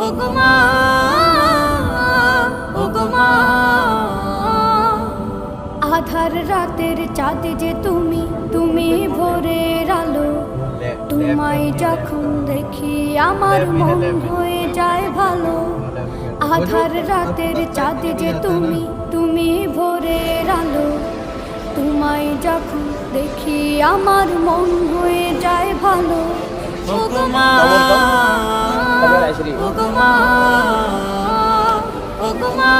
ওগো মা, ওগো মা। আধার রাতের চাঁদ যে তুমি, তুমি ভোরের আলো। তোমায় যখন দেখি আমার মন হয়ে যায় ভালো। আধার রাতের চাঁদ যে তুমি, তুমি ভোরের আলো। তোমায় যখন দেখি আমার মন হয়ে যায় ভালো। ওগো মা, ওগো মা, ওগো মা।